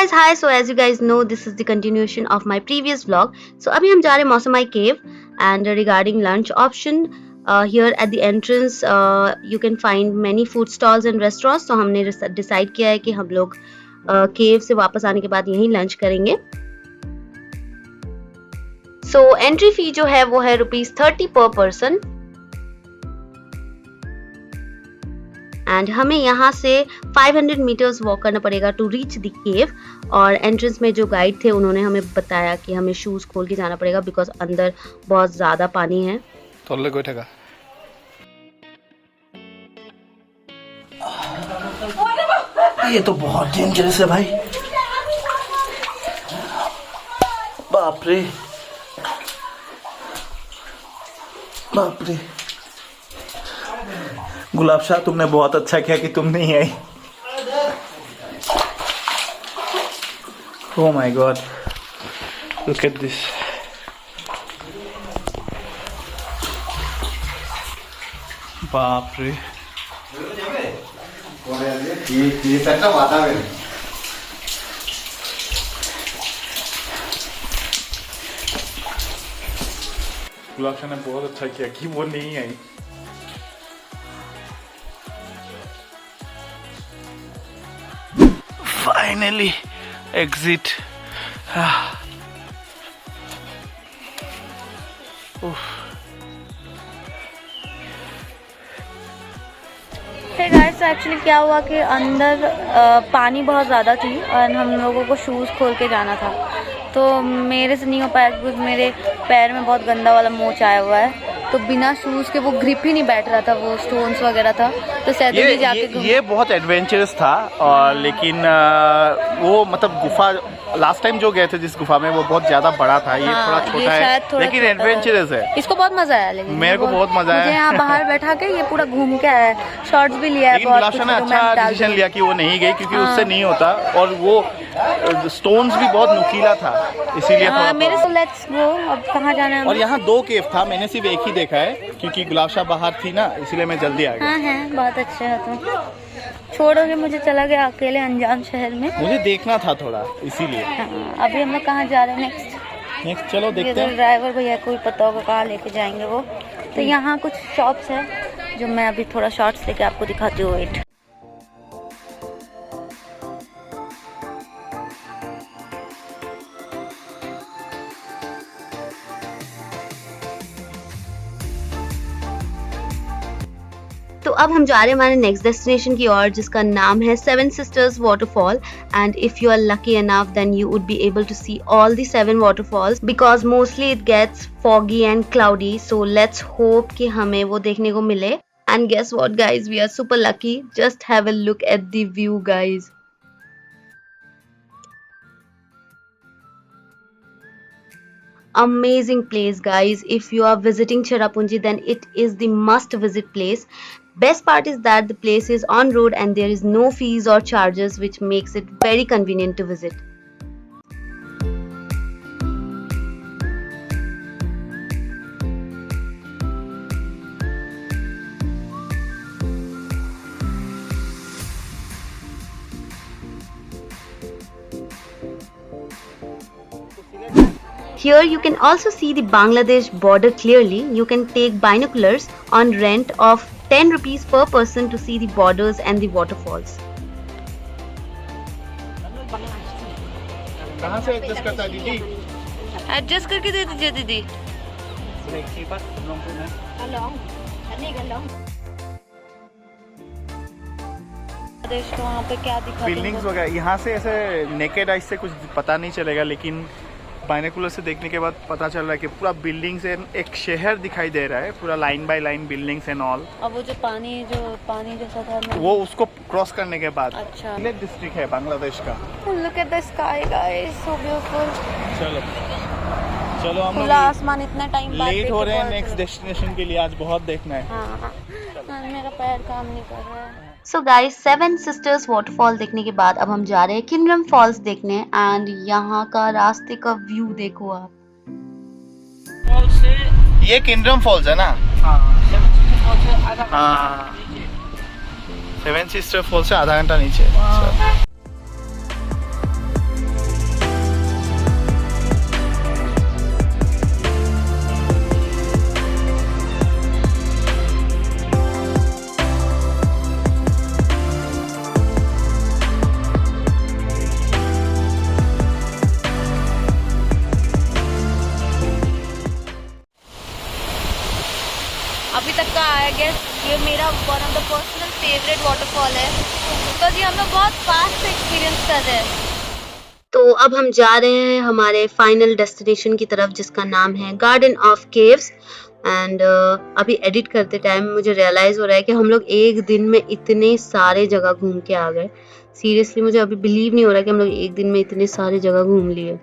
guys, hi. So as you guys know, this is the continuation of my previous vlog. So अभी हम जा रहे हैं Mawsmai cave and regarding lunch option, here at the entrance you can find many food stalls and restaurants. तो हमने decide किया है कि हम लोग cave से वापस आने के बाद यहीं lunch करेंगे. So entry fee जो है वो है ₹30 per person. एंड हमें यहाँ से 500 मीटर्स वॉक करना पड़ेगा टू रीच द केव. और एंट्रेंस में जो गाइड थे उन्होंने हमें बताया कि हमें शूज खोल के जाना पड़ेगा बिकॉज अंदर बहुत ज्यादा पानी है. ये तो बहुत डेंजरस है भाई. बाप रे बाप रे. गुलाब शाह, तुमने बहुत अच्छा किया कि तुम नहीं आई. Oh my God, look at this. बाप रे. ये सच्चा वातावरण. गुलाब शाह ने बहुत अच्छा किया कि वो नहीं आई. Finally, exit. Hey guys, actually क्या हुआ कि अंदर पानी बहुत ज़्यादा थी और हम लोगों को शूज़ खोल के जाना था. तो मेरे से नहीं हो पाया क्योंकि मेरे पैर में बहुत गंदा वाला मोच आया हुआ है. तो बिना शूज़ के वो ग्रिप ही नहीं बैठ रहा था, वो स्टोन्स वगैरह था. तो सैदुली जाके ये बहुत एडवेंचरस था. और लेकिन वो मतलब गुफा लास्ट टाइम जो गए थे जिस गुफा में वो बहुत ज्यादा बड़ा था. ये थोड़ा छोटा है लेकिन एडवेंचरस है. इसको बहुत मजा आया. लेकिन मेरे को बहुत मजा आया. यहाँ बाहर बैठा के ये पूरा घूम के आया. शॉर्ट्स भी लिया है. लेकिन गुलाब शाह ने अच्छा डिसीजन लिया कि वो नहीं गई क्योंकि उससे नहीं होता. और वो स्टोन्स भी बहुत नुकीला था इसीलिए थोड़ा मेरे से लेट्स गो. अब कहाँ जाना है? और यहाँ 2 केव था. मैंने सिर्फ एक ही देखा है क्योंकि गुलाब शाह बाहर थी ना, इसीलिए मैं जल्दी आ गया. हाँ है, बहुत अच्छा है. तो छोड़ोगे मुझे, चला गया अकेले अनजान शहर में. मुझे देखना था थोड़ा इसीलिए. हाँ, अभी हम लोग कहाँ जा रहे हैं नेक्स्ट चलो देखते हैं. ड्राइवर भैया को ही पता होगा कहाँ लेके जाएंगे वो. तो यहाँ कुछ शॉप्स है जो मैं अभी थोड़ा शॉर्ट्स लेके आपको दिखाती हूँ. वेट. तो अब हम जा रहे हैं हमारे नेक्स्ट डेस्टिनेशन की ओर जिसका नाम है Seven Sisters waterfall. And if you are lucky enough then you would be able to see all the 7 waterfalls because mostly it gets foggy and cloudy. So let's hope कि हमें वो देखने को मिले. And guess what guys, we are super lucky. Just have a look at the view guys. Amazing place guys. If you are visiting Cherrapunji then it is the must visit place. Best part is that the place is on road and there is no fees or charges which makes it very convenient to visit. Here you can also see the Bangladesh border clearly. You can take binoculars on rent of 10 rupees per person to see the borders and the waterfalls. कहाँ से adjust करता है दीदी? Adjust करके दे दीजिए दीदी. वहाँ पे क्या दिखा बिल्डिंग्स वगैरह यहाँ से ऐसे नेकेड आइज से कुछ पता नहीं चलेगा लेकिन बाइनोकुलर से देखने के बाद पता चल रहा है कि पूरा बिल्डिंग्स एक शहर दिखाई दे रहा है. पूरा line by line buildings and all. अब वो जो पानी जैसा था वो उसको क्रॉस करने के बाद. अच्छा. डिस्ट्रिक्ट है बांग्लादेश का. Look at the sky guys, so beautiful. चलो हम खुला आसमान. इतना टाइम बाद लेट हो रहे हैं नेक्स्ट डेस्टिनेशन के लिए. आज बहुत देखना है. हाँ, मेरा पैर काम नहीं कर रहा है. So guys, seven Sisters waterfall देखने के बाद अब हम जा रहे हैं किनरम फॉल्स देखने. एंड यहाँ का रास्ते का व्यू देखो आप. ये किनरम फॉल्स है ना? हाँ, सेवन सिस्टर फॉल्स से आधा घंटा नीचे. अभी तक का आई गेस ये मेरा one of the personal favourite waterfall है, बिकॉज ये हम लोग बहुत फास्ट एक्सपीरियंस कर रहे हैं। तो अब हम जा रहे हैं हमारे फाइनल डेस्टिनेशन की तरफ, जिसका नाम है गार्डन ऑफ केव्स। एंड अभी एडिट करते टाइम मुझे रियलाइज हो रहा है कि हम लोग एक दिन में इतने सारे जगह घूम के आ गए। सीरियसली मुझे अभी बिलीव नहीं हो रहा कि हम लोग एक दिन में इतने सारे जगह घूम लिए।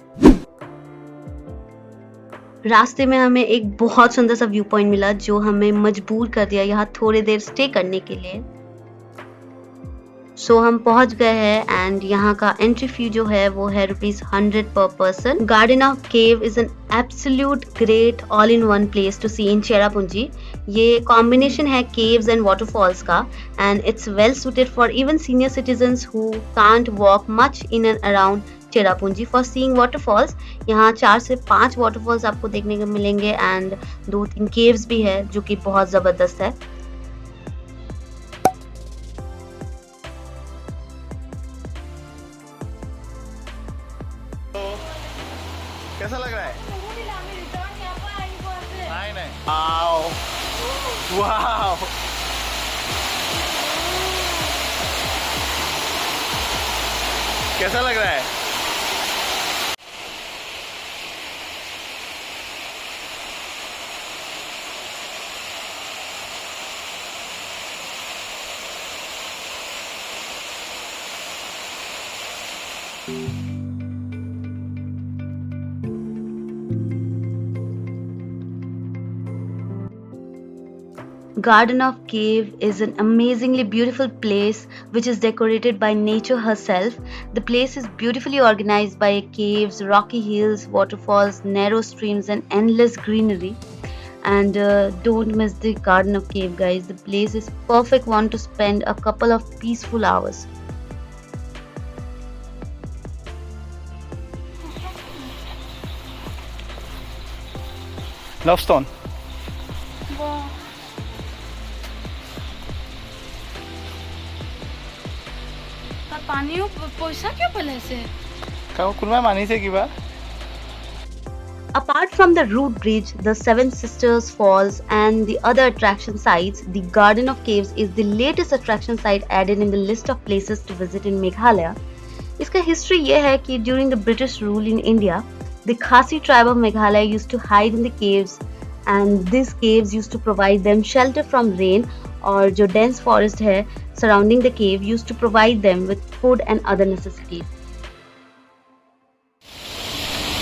रास्ते में हमें एक बहुत सुंदर सा व्यू पॉइंट मिला जो हमें मजबूर कर दिया यहाँ थोड़ी देर स्टे करने के लिए। सो हम पहुंच गए हैं एंड यहाँ का एंट्री फी जो है वो है ₹100 per person. Garden of cave is an absolute great all in one place to see in Cherrapunji. ये कॉम्बिनेशन है केव्स एंड वाटरफॉल्स का and it's well suited for even senior citizens who can't walk much in and around Cherrapunji for seeing waterfalls. यहाँ 4 से 5 waterfalls आपको देखने को मिलेंगे and 2-3 caves भी है जो कि बहुत जबरदस्त है। कैसा लग रहा है? नहीं आओ वाओ कैसा लग रहा है? Garden of Cave is an amazingly beautiful place which is decorated by nature herself. The place is beautifully organized by caves, rocky hills, waterfalls, narrow streams and endless greenery. And don't miss the Garden of Cave, guys. The place is perfect one to spend a couple of peaceful hours. Love stone. पानी पैसा क्यों पहले से कुलमा मानी से किबा। Apart from the Root Bridge, the Seven Sisters Falls and the other attraction sites, the Garden of Caves is the latest attraction site added in the list of places to visit in Meghalaya. इसका history ये है कि during the British rule in India, the Khasi tribe of Meghalaya used to hide in the caves and these caves used to provide them shelter from rain, और जो dense forest है surrounding the cave used to provide them with food and other necessities.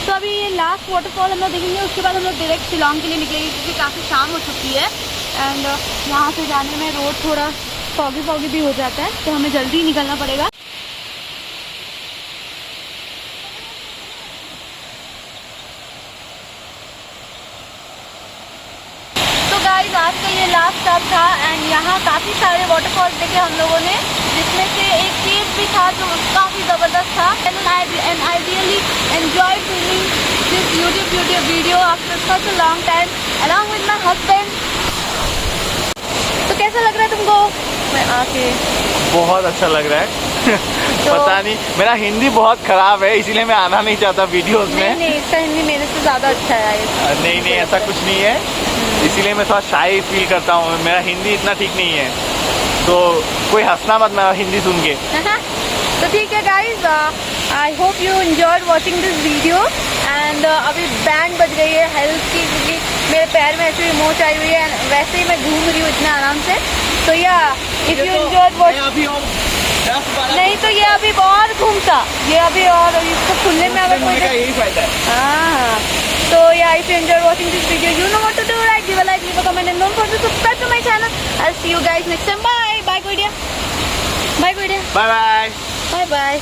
तो अभी ये last waterfall हम लोग देखेंगे, उसके बाद हम लोग डायरेक्ट शिलोंग के लिए निकलेंगे क्योंकि काफ़ी शाम हो चुकी है एंड यहाँ से जाने में रोड थोड़ा फॉगी भी हो जाता है, तो हमें जल्दी निकलना पड़ेगा। गाइस आज का ये लास्ट स्टॉप था एंड यहाँ काफ़ी सारे वाटरफॉल्स देखे हम लोगों ने, जिसमें से एक केव भी था जो काफ़ी ज़बरदस्त था and I really enjoyed filming this YouTube video after such a long time along with my husband. तो कैसा लग रहा है तुमको? मैं आके बहुत अच्छा लग रहा है। पता नहीं, मेरा हिंदी बहुत खराब है इसीलिए मैं आना नहीं चाहता वीडियोस में। नहीं इसका हिंदी मेरे से ज़्यादा अच्छा है। नहीं ऐसा कुछ नहीं है, इसीलिए मैं थोड़ा शाई फील करता हूँ। मेरा हिंदी इतना ठीक नहीं है, तो कोई हंसना मत मेरा हिंदी सुन के। तो ठीक है guys, I hope you enjoyed watching this video and अभी बैंड बज गई है हेल्थ की, क्योंकि मेरे पैर में ऐसे भी मोच आई हुई है एंड वैसे ही मैं घूम रही हूँ इतना आराम से। तो या इफ यू एंजॉयड वॉचिंग, नहीं तो ये अभी और घूमता, ये अभी और इसको खुलने में अगर कोई यही फायदा है। हाँ, so yeah, if you enjoyed watching this video, you know what to do, right? Give a like, leave a comment, and don't forget to subscribe to my channel. I'll see you guys next time. Bye. Bye, Goidia. Bye, Goidia. Bye. Bye, bye.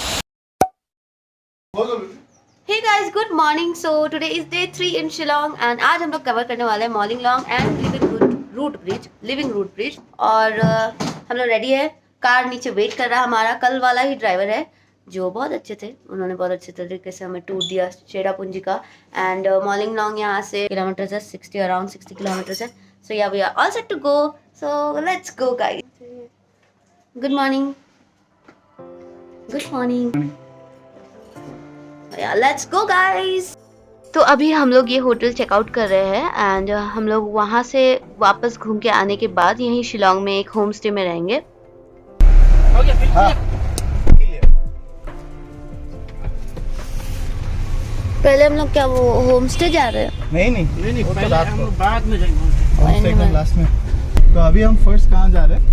Hey guys, good morning. So today is day 3 in Shillong and आज हम लोग cover करने वाले हैं Mawlynnong and living root bridge और हम लोग ready है। कार नीचे वेट कर रहा है, हमारा कल वाला ही ड्राइवर है जो बहुत अच्छे थे, उन्होंने बहुत अच्छे तरीके से हमें टूर दिया चेरापूंजी का। एंड मॉर्निंग लॉन्ग यहाँ से किलोमीटर्स है, अराउंड 60 किलोमीटर्स है। So yeah we are all set to go, so let's go guys. Good morning, good morning, yeah let's go guys. तो अभी हम लोग ये होटल चेकआउट कर रहे हैं एंड हम लोग वहाँ से वापस घूम के आने के बाद यहीं शिलोंग में एक होम स्टे में रहेंगे। पहले हम लोग क्या वो होम स्टे जा रहे हैं? नहीं वो तो रात को बाद में जाएंगे। एकदम लास्ट में। तो अभी हम फर्स्ट कहाँ जा रहे हैं?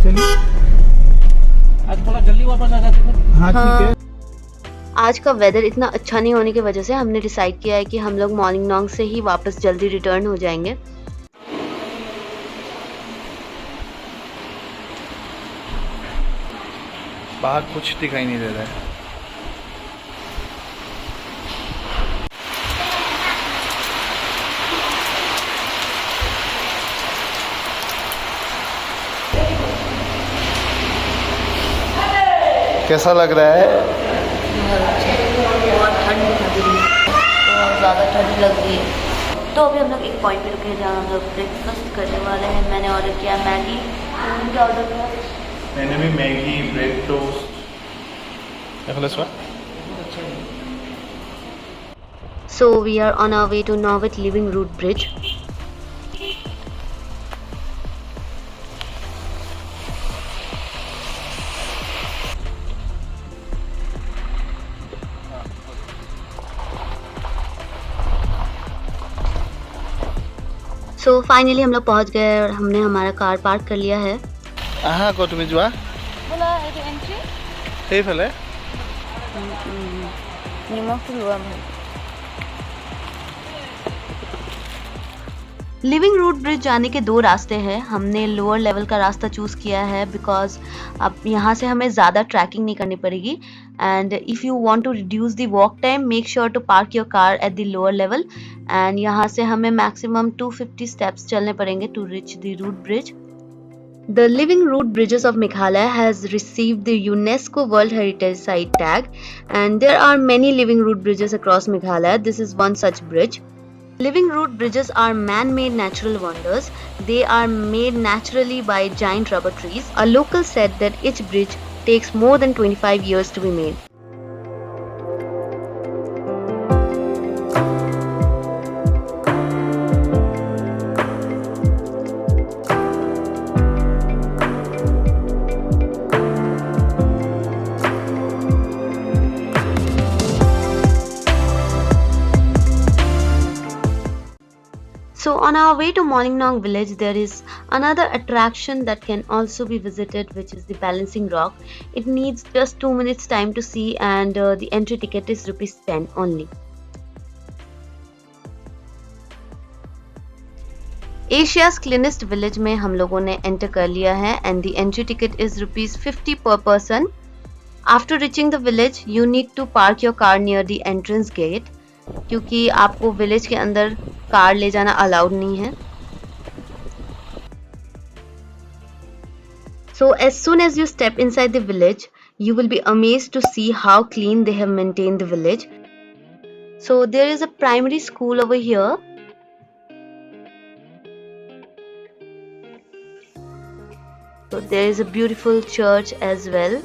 चलिए आज थोड़ा जल्दी वापस आ जाते हैं। हाँ ठीक है। आज का वेदर इतना अच्छा नहीं होने की वजह से हमने डिसाइड किया है कि हम लोग मॉर्निंग नॉन्ग से ही वापस जल्दी रिटर्न हो जाएंगे। बाहर कुछ दिखाई नहीं दे रहा है। कैसा लग रहा है? बहुत ठंड लग रही है, बहुत ज़्यादा ठंड लग रही है। तो अभी हम लोग एक पॉइंट पे रुके हैं जहाँ हम लोग ब्रेकफास्ट करने वाले हैं। मैंने ऑर्डर किया मैगी। क्या ऑर्डर किया? मैंने भी Maggi, bread toast. So we are on our way to Norwich Living Root Bridge. So finally हम लोग पहुंच गए और हमने हमारा कार पार्क कर लिया है। को तुम्हें जुआ बोला है कि एंट्री सही फले निमक तो हुआ है। लिविंग रूट ब्रिज जाने के दो रास्ते हैं। हमने लोअर लेवल का रास्ता चूज किया है बिकॉज अब यहाँ से हमें ज़्यादा ट्रैकिंग नहीं करनी पड़ेगी and if you want to reduce the walk time make sure to park your car at the lower level and यहाँ से हमें मैक्सिमम 250 स्टेप्स चलने पड़ेंगे to reach the root bridge. The Living Root Bridges of Meghalaya has received the UNESCO World Heritage Site tag and there are many living root bridges across Meghalaya. This is one such bridge. Living root bridges are man-made natural wonders. They are made naturally by giant rubber trees. A local said that each bridge takes more than 25 years to be made. So on our way to Molingnog village there is another attraction that can also be visited which is the balancing rock. It needs just 2 minutes time to see and the entry ticket is ₹10 only. Asia's cleanest village में हम लोगों ने enter कर लिया है and the entry ticket is ₹50 per person. After reaching the village you need to park your car near the entrance gate क्योंकि आपको village के अंदर कार ले जाना अलाउड नहीं है। So as soon as you step inside the village, you will be amazed to see how clean they have maintained the village. So there is a primary school over here. So there is a beautiful church as well.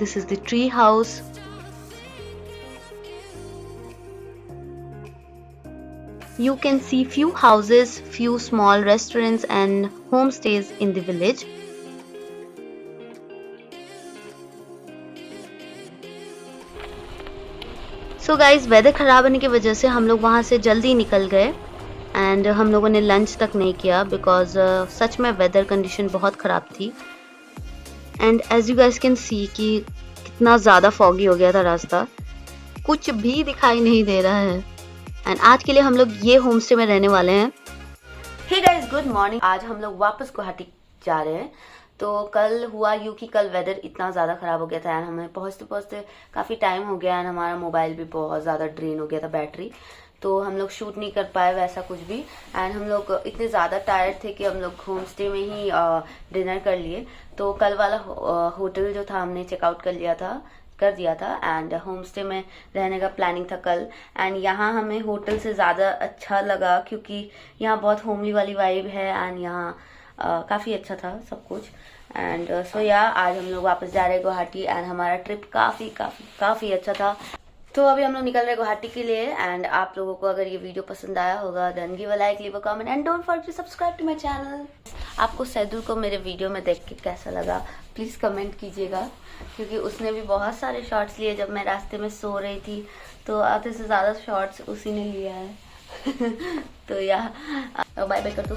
This is the tree house. You can see few houses, few small restaurants and homestays in the village. So guys, weather ख़राब होने की वजह से हम लोग वहाँ से जल्दी निकल गए एंड हम लोगों ने लंच तक नहीं किया बिकॉज सच में वेदर कंडीशन बहुत ख़राब थी and as you guys can see कि कितना ज़्यादा फॉगी हो गया था रास्ता, कुछ भी दिखाई नहीं दे रहा है एंड आज के लिए हम लोग ये होम स्टे में रहने वाले हैं। Hey guys, good morning. आज हम लोग वापस गुवाहाटी जा रहे हैं। तो कल हुआ यूँ कि कल वेदर इतना ज़्यादा ख़राब हो गया था एंड हमें पहुँचते पहुँचते काफ़ी टाइम हो गया एंड हमारा मोबाइल भी बहुत ज़्यादा ड्रेन हो गया था बैटरी, तो हम लोग शूट नहीं कर पाए वैसा कुछ भी एंड हम लोग इतने ज़्यादा टायर्ड थे कि हम लोग होम स्टे में ही डिनर कर लिए। तो कल वाला होटल जो था हमने चेकआउट कर दिया था एंड होम स्टे में रहने का प्लानिंग था कल एंड यहाँ हमें होटल से ज़्यादा अच्छा लगा क्योंकि यहाँ बहुत होमली वाली वाइब है एंड यहाँ काफ़ी अच्छा था सब कुछ एंड सो या आज हम लोग वापस जा रहे हैं गुवाहाटी एंड हमारा ट्रिप काफ़ी अच्छा था। तो अभी हम लोग निकल रहे हैं गुवाहाटी के लिए एंड आप लोगों को अगर ये वीडियो पसंद आया होगा then give a like, leave a comment and don't forget to subscribe to my channel. आपको सैदू को मेरे वीडियो में देख के कैसा लगा प्लीज़ कमेंट कीजिएगा, क्योंकि उसने भी बहुत सारे शॉट्स लिए जब मैं रास्ते में सो रही थी, तो आधे से ज़्यादा शॉट्स उसी ने लिया है। तो या बाय बाय कर दो।